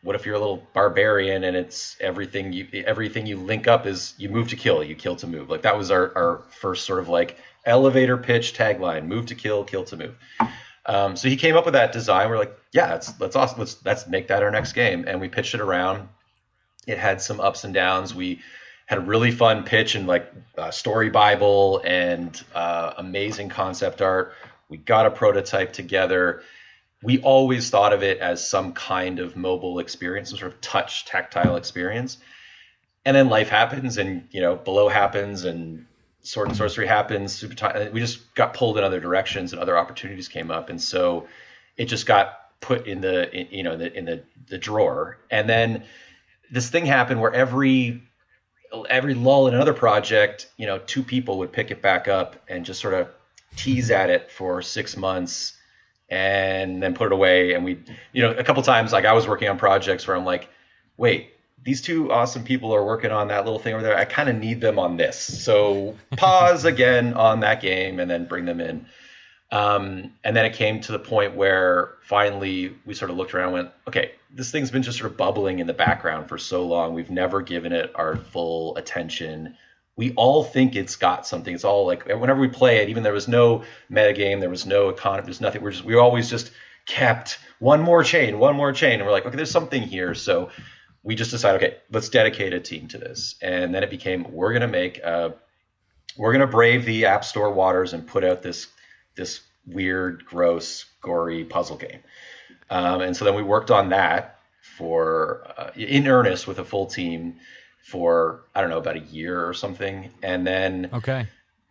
what if you're a little barbarian and it's everything you link up is you move to kill, you kill to move. Like, that was our first sort of like elevator pitch tagline: move to kill to move. So he came up with that design. We're like, yeah, that's awesome. Let's make that our next game. And we pitched it around. It had some ups and downs. We had a really fun pitch and like story Bible and amazing concept art. We got a prototype together. We always thought of it as some kind of mobile experience, some sort of touch tactile experience. And then life happens, and Below happens, and Sword and Sworcery happens. We just got pulled in other directions, and other opportunities came up, and so it just got put in the drawer. And then this thing happened where every lull in another project, 2 people would pick it back up and just sort of tease at it for 6 months and then put it away. And we, a couple times, like I was working on projects where I'm like, wait, these 2 awesome people are working on that little thing over there. I kind of need them on this. So pause again on that game and then bring them in. And then it came to the point where finally we sort of looked around and went, okay, this thing's been just sort of bubbling in the background for so long. We've never given it our full attention. We all think it's got something. It's all like, whenever we play it, even there was no metagame, there was no economy, there's nothing. We always just kept one more chain. And we're like, okay, there's something here. So we just decided, okay, let's dedicate a team to this. And then it became, we're going to brave the App Store waters and put out this weird, gross, gory puzzle game. And so then we worked on that in earnest with a full team for, I don't know, about a year or something. And then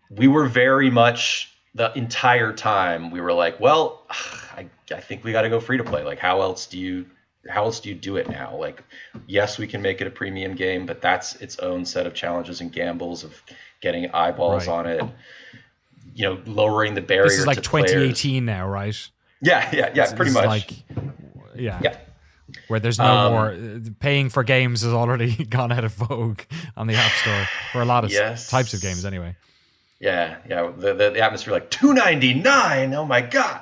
we were very much, the entire time, we were like, well, I think we got to go free to play. Like, how else do you do it now? Like, yes, we can make it a premium game, but that's its own set of challenges and gambles of getting eyeballs on it. Lowering the barrier. This is like to 2018 players. now, right? Yeah, pretty much. Like, where there's no more paying for games has already gone out of vogue on the App Store for a lot of types of games, anyway. Yeah. The atmosphere, like $2.99. Oh my god.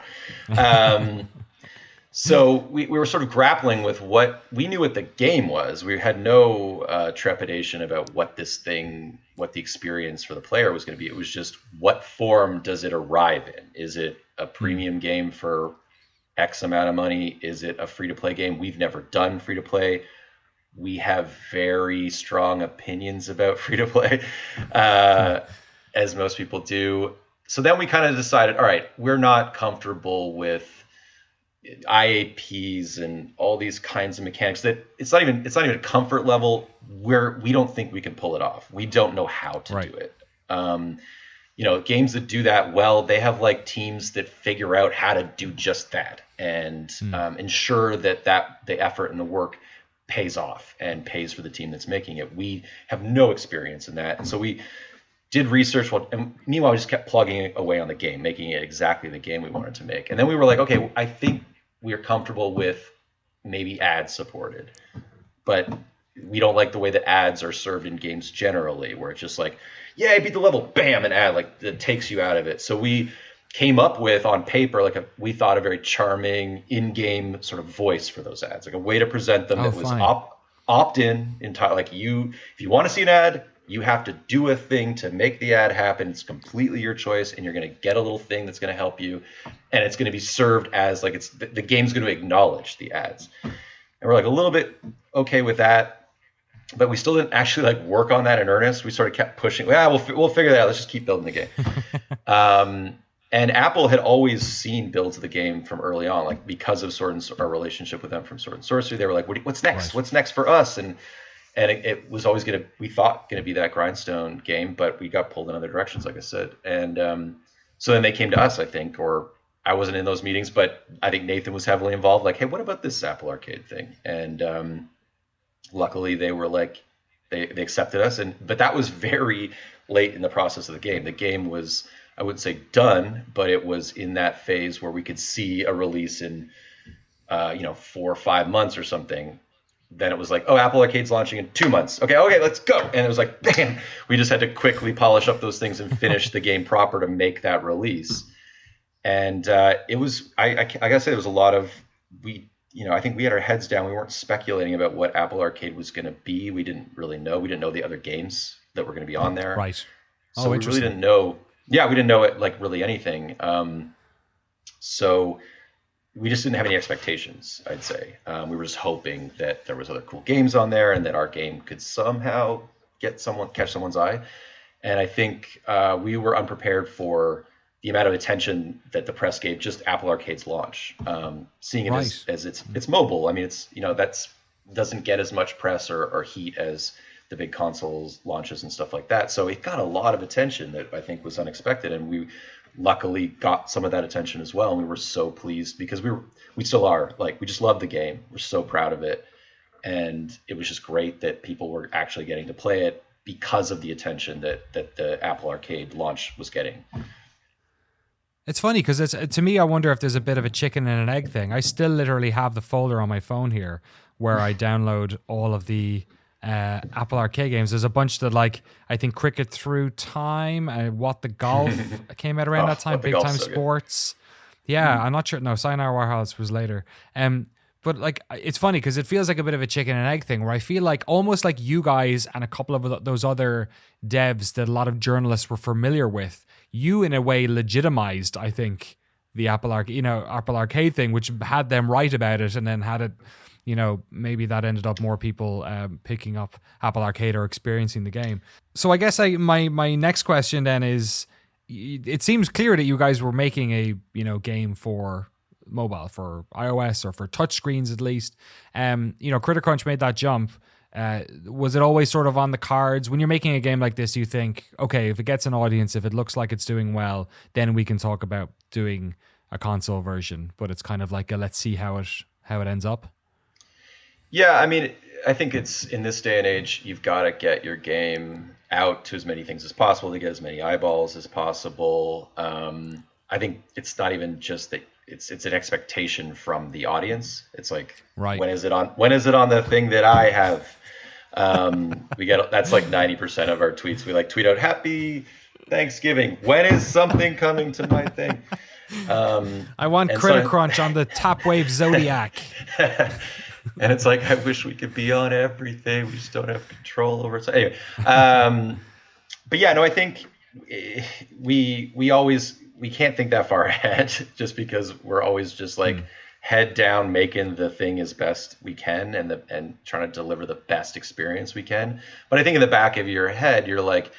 So we were sort of grappling with what we knew what the game was. We had no trepidation about what the experience for the player was going to be. It was just, what form does it arrive in? Is it a premium game for X amount of money? Is it a free-to-play game? We've never done free-to-play. We have very strong opinions about free-to-play, as most people do. So then we kind of decided, all right, we're not comfortable with IAPs and all these kinds of mechanics that it's not even a comfort level where we don't think we can pull it off. We don't know how to do it. Games that do that well, they have like teams that figure out how to do just that and ensure that the effort and the work pays off and pays for the team that's making it. We have no experience in that. And so we did research, and meanwhile we just kept plugging away on the game, making it exactly the game we wanted to make. And then we were like, okay, I think we're comfortable with maybe ads supported, but we don't like the way that ads are served in games generally, where it's just like, yeah, I beat the level, bam, an ad, like that takes you out of it. So we came up with, on paper, we thought a very charming in-game sort of voice for those ads, like a way to present them that was opt-in entirely. Like, if you want to see an ad, you have to do a thing to make the ad happen. It's completely your choice, and you're going to get a little thing that's going to help you, and it's going to be served as like the game's going to acknowledge the ads. And we're like a little bit okay with that, but we still didn't actually like work on that in earnest. We sort of kept pushing. We'll figure that out. Let's just keep building the game. And Apple had always seen builds of the game from early on, like because of our relationship with them from Sword and Sworcery. They were like, "What's next? Right. What's next for us?" And it was always going to be that Grindstone game, but we got pulled in other directions, like I said. And so then they came to us, I think, or I wasn't in those meetings, but I think Nathan was heavily involved. Like, hey, what about this Apple Arcade thing? And luckily they were like, they accepted us. But that was very late in the process of the game. The game was, I wouldn't say done, but it was in that phase where we could see a release in 4 or 5 months or something. Then it was like, oh, Apple Arcade's launching in 2 months. Okay, let's go. And it was like, bam, we just had to quickly polish up those things and finish the game proper to make that release. And it was, I gotta say, there was a lot of, I think we had our heads down. We weren't speculating about what Apple Arcade was going to be. We didn't really know. We didn't know the other games that were going to be on there. Right. So we really didn't know. Yeah, we didn't know it, like, really anything. So we just didn't have any expectations, I'd say. We were just hoping that there was other cool games on there and that our game could somehow catch someone's eye. And I think we were unprepared for the amount of attention that the press gave just Apple Arcade's launch. Seeing it as it's mobile. I mean, it's, that's doesn't get as much press or heat as the big consoles launches and stuff like that. So it got a lot of attention that I think was unexpected, and we luckily got some of that attention as well. And we were so pleased because we still are, like, we just love the game. We're so proud of it, and it was just great that people were actually getting to play it because of the attention that the Apple Arcade launch was getting. It's funny because to me, I wonder if there's a bit of a chicken and an egg thing. I still literally have the folder on my phone here where I download all of the Apple Arcade games. There's a bunch that, like, I think Cricket Through Time, What the Golf came out around that time, Big Time Sports. Good. Yeah, I'm not sure. No, Sayonara Warhouse was later. But, like, it's funny because it feels like a bit of a chicken and egg thing where I feel like almost like you guys and a couple of those other devs that a lot of journalists were familiar with, you in a way legitimized, I think, the Apple Arcade thing, which had them write about it, and then had it, maybe that ended up more people picking up Apple Arcade or experiencing the game. So I guess my next question then is, it seems clear that you guys were making a game for mobile, for iOS or for touchscreens at least. Critter Crunch made that jump. Was it always sort of on the cards when you're making a game like this? You think, okay, if it gets an audience, if it looks like it's doing well, then we can talk about doing a console version. But it's kind of like a let's see how it ends up. Yeah, I mean, I think it's, in this day and age, you've got to get your game out to as many things as possible to get as many eyeballs as possible. I think it's not even just that. It's an expectation from the audience. It's like, right, when is it on the thing that I have? We get, that's like 90% of our tweets. We like tweet out Happy Thanksgiving. When is something coming to my thing? I want Critter Crunch on the Top Wave Zodiac. And it's like, I wish we could be on everything. We just don't have control over it. So anyway, but yeah, no, I think we can't think that far ahead just because we're always just like head down, making the thing as best we can and trying to deliver the best experience we can. But I think in the back of your head, you're like,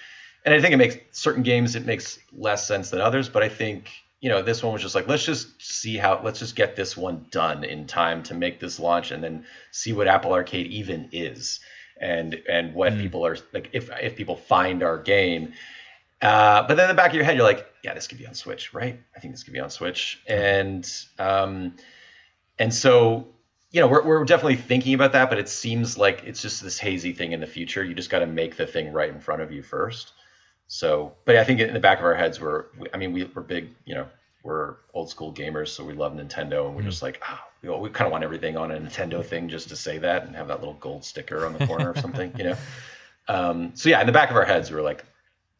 and I think it makes certain games, it makes less sense than others. But I think, this one was just like, let's just get this one done in time to make this launch and then see what Apple Arcade even is. And what people are like, if people find our game. But then in the back of your head, you're like, yeah, this could be on Switch, right? I think this could be on Switch. And so, we're definitely thinking about that, but it seems like it's just this hazy thing in the future. You just got to make the thing right in front of you first. So, but I think in the back of our heads, we're big, we're old school gamers, so we love Nintendo, and we're just like, we kind of want everything on a Nintendo thing just to say that and have that little gold sticker on the corner or something, So yeah, in the back of our heads, we were like,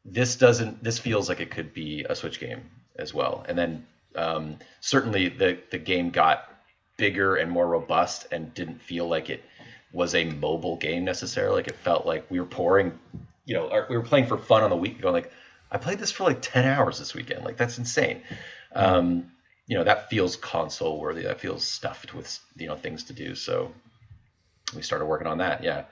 this feels like it could be a Switch game as well. And then certainly the game got bigger and more robust and didn't feel like it was a mobile game necessarily. Like it felt like we were pouring, we were playing for fun on the week, going like, I played this for like 10 hours this weekend. Like, that's insane. That feels console worthy. That feels stuffed with, things to do. So we started working on that. Yeah.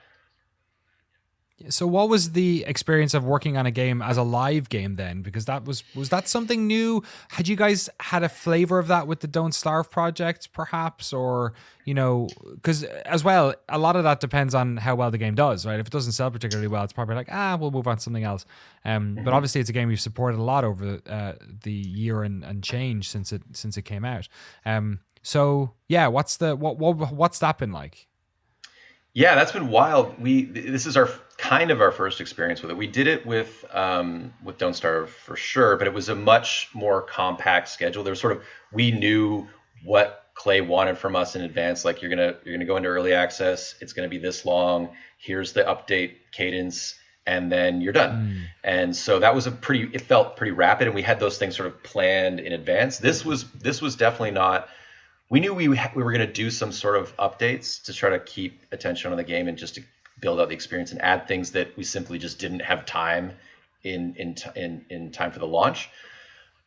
So what was the experience of working on a game as a live game then? Because was that something new? Had you guys had a flavor of that with the Don't Starve project perhaps? Or, because as well, a lot of that depends on how well the game does, right? If it doesn't sell particularly well, it's probably like, we'll move on to something else. But obviously it's a game you've supported a lot over the year and change since it came out. So yeah, what's that been like? Yeah, that's been wild. This is our first experience with it. We did it with Don't Starve for sure, but it was a much more compact schedule. There was we knew what Clay wanted from us in advance. Like, you're gonna go into early access. It's gonna be this long. Here's the update cadence, and then you're done. And so that was it felt pretty rapid, and we had those things sort of planned in advance. This was definitely not. We knew we were going to do some sort of updates to try to keep attention on the game and just to build out the experience and add things that we simply just didn't have time in time for the launch.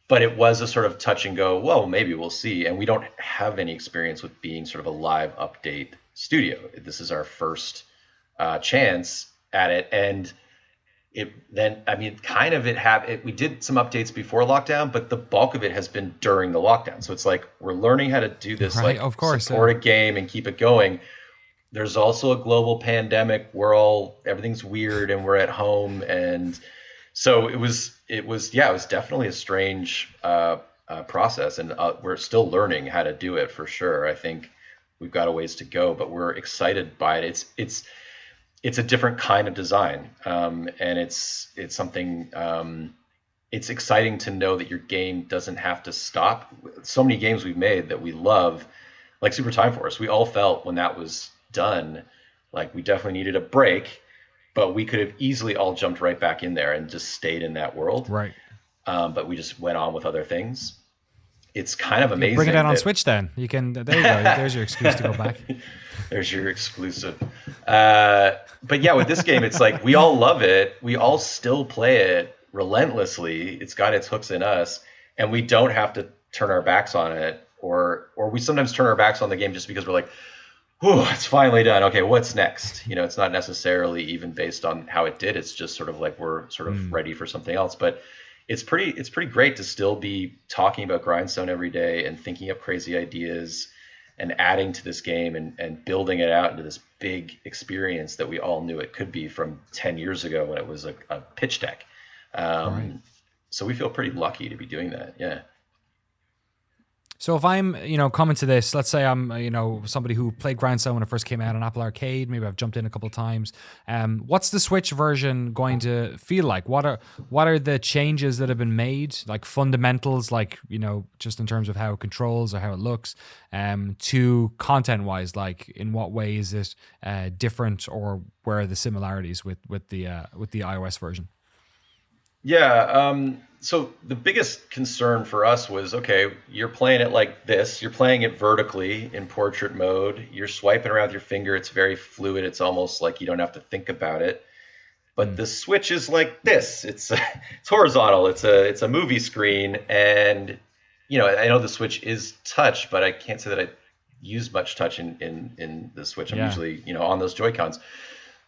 But it was a sort of touch and go, well, maybe we'll see. And we don't have any experience with being sort of a live update studio. This is our first chance at it. And we did some updates before lockdown, but the bulk of it has been during the lockdown. So it's like we're learning how to do this, right, like of course, support a game and keep it going. There's also a global pandemic. Everything's weird and we're at home. And so it was definitely a strange process. And we're still learning how to do it for sure. I think we've got a ways to go, but we're excited by it. It's a different kind of design. And it's something, it's exciting to know that your game doesn't have to stop. So many games we've made that we love, like Super Time Force, we all felt when that was done, like we definitely needed a break, but we could have easily all jumped right back in there and just stayed in that world. Right. But we just went on with other things. It's kind of amazing. Bring it out on Switch then. You can, there you go. There's your excuse to go back. There's your exclusive. But yeah, with this game, it's like we all love it. We all still play it relentlessly. It's got its hooks in us, and we don't have to turn our backs on it, or we sometimes turn our backs on the game just because we're like, whew, it's finally done. Okay, what's next? It's not necessarily even based on how it did. It's just sort of like we're sort of ready for something else. But it's pretty great to still be talking about Grindstone every day and thinking up crazy ideas and adding to this game and building it out into this big experience that we all knew it could be from 10 years ago when it was a pitch deck. Right. So we feel pretty lucky to be doing that. Yeah. So if I'm, coming to this, let's say I'm, somebody who played Grindstone when it first came out on Apple Arcade, maybe I've jumped in a couple of times. What's the Switch version going to feel like? What are the changes that have been made, like fundamentals, like, just in terms of how it controls or how it looks, to content-wise, like in what way is it different, or where are the similarities with the iOS version? Yeah. So the biggest concern for us was, okay, you're playing it like this. You're playing it vertically in portrait mode. You're swiping around with your finger. It's very fluid. It's almost like you don't have to think about it. But the Switch is like this. It's horizontal. It's a movie screen. And, I know the Switch is touch, but I can't say that I use much touch in the Switch. I'm usually, on those Joy-Cons.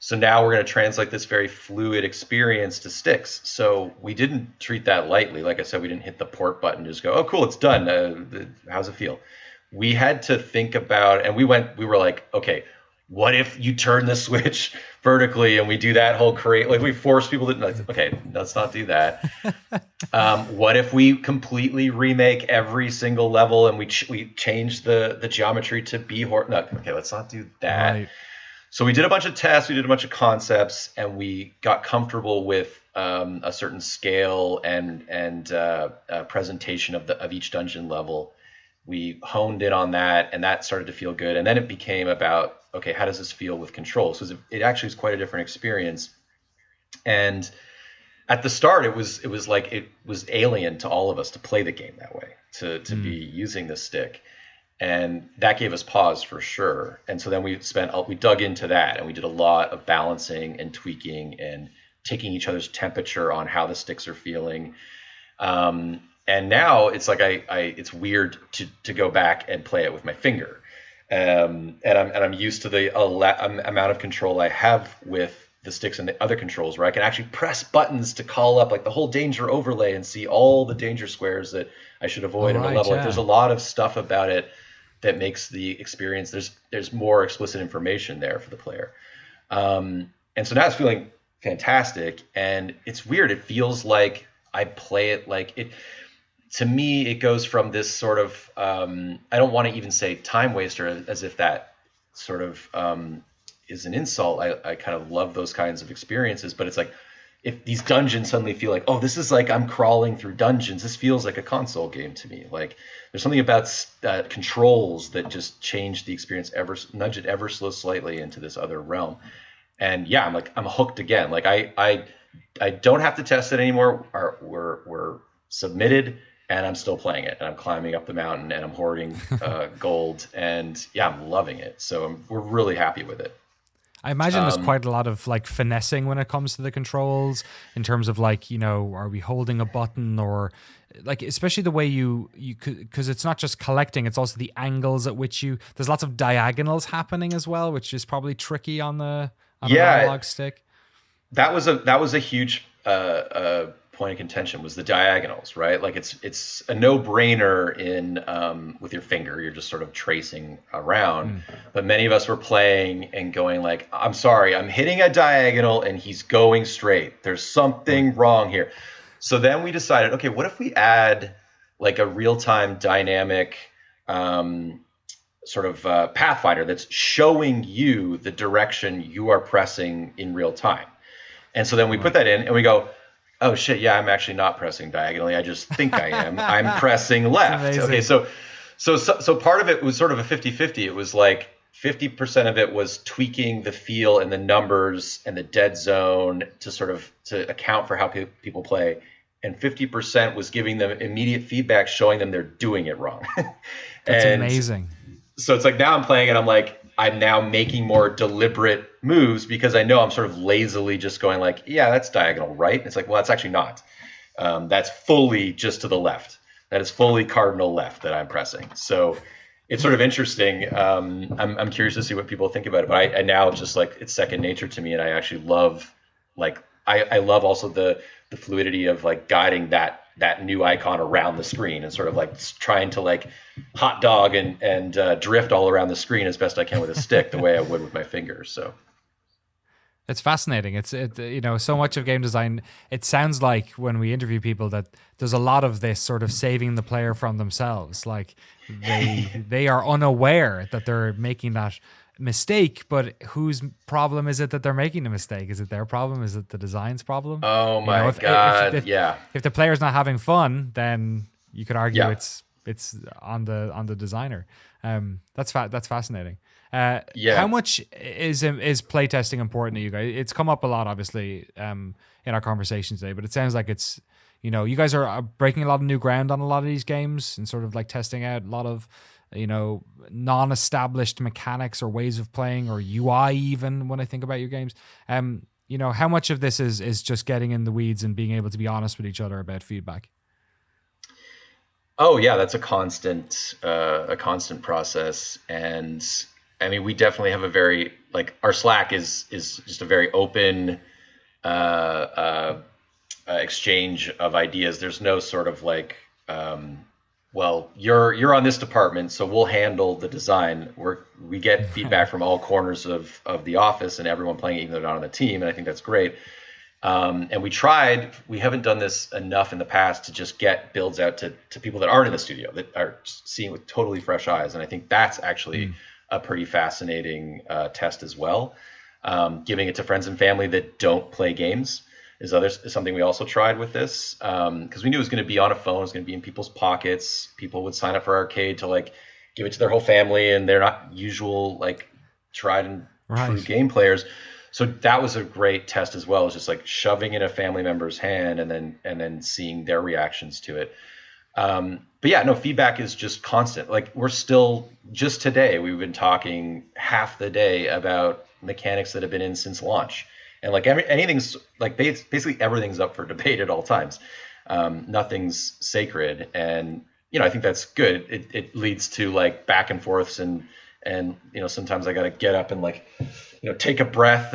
So now we're going to translate this very fluid experience to sticks. So we didn't treat that lightly. Like I said, we didn't hit the port button, just go, oh, cool, it's done. How's it feel? We had to think about, and we were like, okay, what if you turn the Switch vertically and we do that whole we force people to, like, okay, let's not do that. What if we completely remake every single level and we change the geometry to be okay, let's not do that. Right. So we did a bunch of tests, we did a bunch of concepts, and we got comfortable with a certain scale and presentation of each dungeon level. We honed in on that, and that started to feel good. And then it became about, okay, how does this feel with controls? Because it actually is quite a different experience. And at the start, it was like it was alien to all of us to play the game that way, to be using the stick. And that gave us pause for sure. And so then we dug into that, and we did a lot of balancing and tweaking and taking each other's temperature on how the sticks are feeling. And now it's like it's weird to go back and play it with my finger. And I'm used to the amount of control I have with the sticks and the other controls, where I can actually press buttons to call up like the whole danger overlay and see all the danger squares that I should avoid in a level. Yeah. Like, there's a lot of stuff about it that makes the experience, there's more explicit information there for the player. And so now it's feeling fantastic, and it's weird. It feels like I play it like it. To me, it goes from this sort of, I don't want to even say time waster, as if that sort of is an insult. I kind of love those kinds of experiences, but it's like, if these dungeons suddenly feel like, oh, this is like I'm crawling through dungeons. This feels like a console game to me. Like, there's something about controls that just change the experience, nudge it ever so slightly into this other realm. And yeah, I'm hooked again. Like I don't have to test it anymore. We're submitted, and I'm still playing it, and I'm climbing up the mountain, and I'm hoarding gold, and yeah, I'm loving it. So we're really happy with it. I imagine there's quite a lot of like finessing when it comes to the controls, in terms of like, are we holding a button, or like, especially the way you because it's not just collecting, it's also the angles at which there's lots of diagonals happening as well, which is probably tricky on the analog stick. that was a huge point of contention, was the diagonals, right? Like it's a no-brainer in with your finger, you're just sort of tracing around. But many of us were playing and going like, I'm sorry, I'm hitting a diagonal and he's going straight. There's something wrong here. So then we decided, okay, what if we add like a real-time dynamic sort of pathfinder that's showing you the direction you are pressing in real time. And so then we put that in and we go, oh shit, yeah, I'm actually not pressing diagonally. I just think I am. I'm pressing left. Okay, so part of it was sort of a 50-50. It was like 50% of it was tweaking the feel and the numbers and the dead zone to account for how people play. And 50% was giving them immediate feedback, showing them they're doing it wrong. That's amazing. So it's like now I'm playing and I'm now making more deliberate moves because I know I'm sort of lazily just going like, yeah, that's diagonal right. And it's like, well, that's actually not. That's fully just to the left. That is fully cardinal left that I'm pressing. So it's sort of interesting. I'm curious to see what people think about it. But I now just like, it's second nature to me. And I actually love, like, I love also the fluidity of like guiding that new icon around the screen and sort of like trying to like hot dog and drift all around the screen as best I can with a stick, the way I would with my fingers. So it's fascinating. It's so much of game design, it sounds like when we interview people that there's a lot of this sort of saving the player from themselves. Like they are unaware that they're making that mistake, but whose problem is it that they're making a mistake? Is it their problem? Is it the design's problem? Oh my God. If the player's not having fun, then you could argue it's on the designer. That's fascinating. How much is playtesting important to you guys? It's come up a lot, obviously, in our conversation today, but it sounds like it's, you guys are breaking a lot of new ground on a lot of these games and sort of like testing out a lot of, non-established mechanics or ways of playing or UI even when I think about your games. How much of this is just getting in the weeds and being able to be honest with each other about feedback? Oh yeah, that's a constant process. And I mean, we definitely have a very, like, our Slack is just a very open exchange of ideas. There's no sort of like, well, you're on this department, so we'll handle the design. We get feedback from all corners of the office and everyone playing, even though they're not on the team, and I think that's great. And we haven't done this enough in the past to just get builds out to people that aren't in the studio, that are seeing with totally fresh eyes. And I think that's actually a pretty fascinating test as well. Giving it to friends and family that don't play games is something we also tried with this, because we knew it was going to be on a phone, it was going to be in people's pockets. People would sign up for arcade to like give it to their whole family, and they're not usual like tried and true game players. So that was a great test as well. It's just like shoving in a family member's hand and then seeing their reactions to it. But yeah, no, feedback is just constant. Like, we're still, just today, we've been talking half the day about mechanics that have been in since launch. And like anything's like basically everything's up for debate at all times. Nothing's sacred, and I think that's good. It leads to like back and forths, and sometimes I got to get up and like take a breath,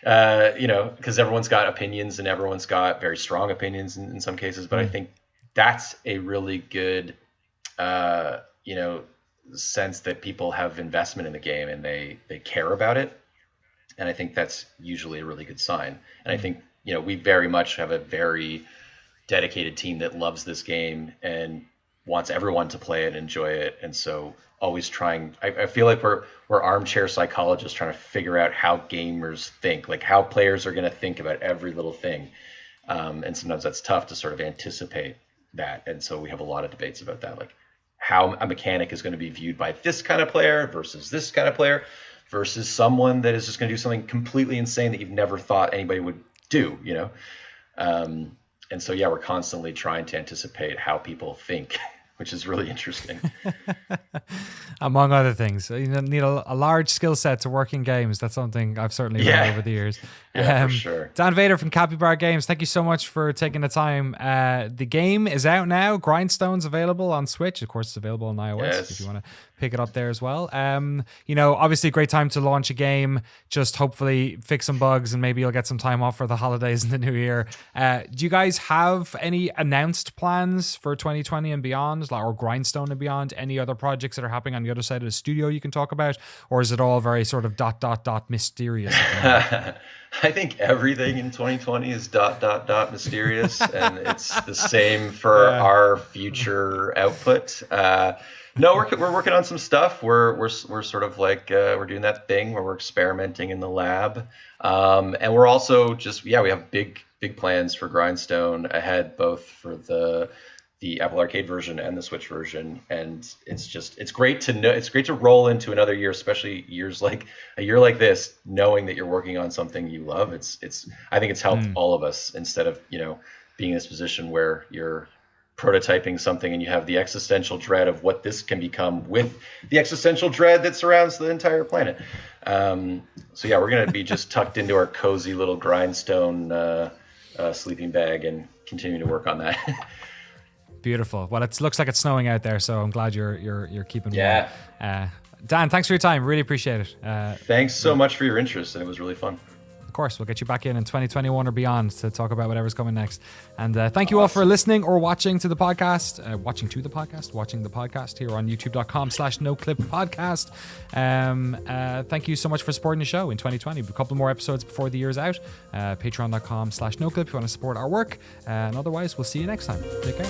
because everyone's got opinions and everyone's got very strong opinions in some cases. But I think that's a really good sense that people have investment in the game and they care about it. And I think that's usually a really good sign. And I think, we very much have a very dedicated team that loves this game and wants everyone to play it and enjoy it. And so always trying, I feel like we're armchair psychologists trying to figure out how gamers think, like how players are going to think about every little thing. And sometimes that's tough to sort of anticipate that. And so we have a lot of debates about that, like how a mechanic is going to be viewed by this kind of player versus this kind of player, versus someone that is just going to do something completely insane that you've never thought anybody would do, And so, yeah, we're constantly trying to anticipate how people think, which is really interesting. Among other things, you need a large skill set to work in games. That's something I've certainly learned over the years. Yeah, for sure. Dan Vader from Capybara Games, thank you so much for taking the time. The game is out now. Grindstone's available on Switch. Of course, it's available on iOS if you want to pick it up there as well. Obviously a great time to launch a game. Just hopefully fix some bugs and maybe you'll get some time off for the holidays in the new year. Do you guys have any announced plans for 2020 and beyond, or Grindstone and beyond? Any other projects that are happening on the other side of the studio you can talk about? Or is it all very sort of ... mysterious? I think everything in 2020 is ... mysterious, and it's the same for our future output. No, we're working on some stuff. We're sort of like we're doing that thing where we're experimenting in the lab, and we're also just we have big plans for Grindstone ahead, both for the Apple Arcade version and the Switch version. And it's great to know. It's great to roll into another year, especially a year like this, knowing that you're working on something you love. I think it's helped all of us, instead of being in this position where you're prototyping something and you have the existential dread of what this can become, with the existential dread that surrounds the entire planet. So yeah, we're going to be just tucked into our cozy little Grindstone sleeping bag and continuing to work on that. Beautiful. Well, it looks like it's snowing out there, so I'm glad you're keeping warm. Dan, thanks for your time. Really appreciate it. Thanks so much for your interest, and it was really fun. Of course, we'll get you back in 2021 or beyond to talk about whatever's coming next. And thank you all for listening or watching the podcast here on youtube.com/noclippodcast. Thank you so much for supporting the show in 2020. A couple more episodes before the year's out. Patreon.com/noclip if you want to support our work. And otherwise, we'll see you next time. Take care.